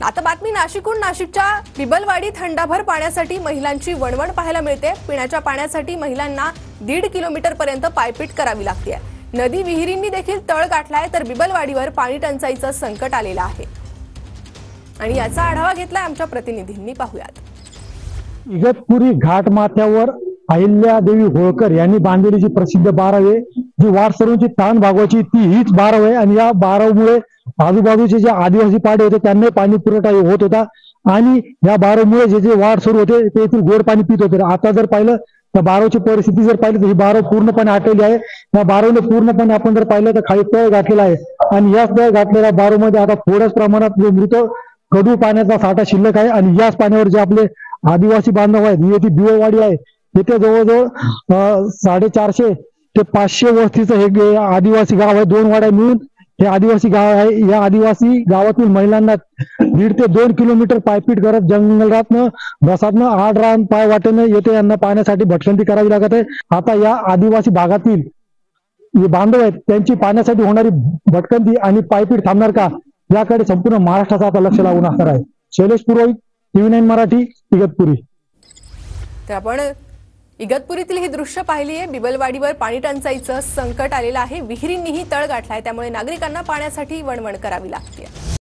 आता बातमी नाशिकहून। नाशिकच्या बिबलवाडी थंडाभर पाण्यासाठी महिलांची वणवण पाहायला मिळते। पिण्याच्या पाण्यासाठी महिलांना 1.5 किलोमीटर पर्यंत पायपीट करावी लागते। नदी विहिरींनी देखील तळ गाठलाय, तर बिबलवाडीवर पाणी टंचाईचं संकट आलेलं आहे आणि याचा आढावा घेतलाय आमच्या प्रतिनिधींनी। पाहूयात। इगतपुरी घाट माथ्यावर अहिल्यादेवी होळकर यांनी बांधलेली जी प्रसिद्ध बारव आहे, जी वाट सर्वांची ताण भागवायची ती हीच बारव आहे आणि या बारवमुळे आजूबाजूचे जे आदिवासी पाडे होते त्यांना पाणी पुरवठा होत होता आणि या बारवमुळे जे जे वाढ सुरू होते ते येथील गोड पाणी पित होते। आता जर पाहिलं तर बारवची परिस्थिती जर पाहिली तर ही बारव पूर्णपणे आटलेली आहे। या बारवने पूर्णपणे आपण जर पाहिलं तर खाली तळ गाठलेला आहे आणि याच तळ गाठलेल्या बारवमध्ये आता थोड्याच प्रमाणात जो मृत गढूळ पाण्याचा साठा शिल्लक आहे आणि याच पाण्यावर जे आपले आदिवासी बांधव आहेत, येथे बिबलवाडी आहे, येथे जवळजवळ 450 ते 500 वस्तीचं हे आदिवासी गाव आहे। 2 वाड्या मिळून हे आदिवासी गाव आहे। या आदिवासी गावातील महिलांना 1.5 ते 2 किलोमीटर पायपीट करत जंगलातनं बसातनं आड रान पाय वाटेनं येथे यांना पाण्यासाठी भटकंती करावी लागत आहे। आता या आदिवासी भागातील जे बांधव आहेत त्यांची पाण्यासाठी होणारी भटकंती आणि पायपीट थांबणार का, याकडे संपूर्ण महाराष्ट्राचा आता लक्ष लागून असणार आहे। शैलेश पुरोहित, TV9 मराठी, इगतपुरी। तर आपण इगतपुरीतील ही दृश्य पाहिली आहे। बिबलवाडीवर पाणी टंचाईचं संकट आलेलं आहे। विहिरींनीही तळ गाठलाय, त्यामुळे नागरिकांना पाण्यासाठी वणवण करावी लागते।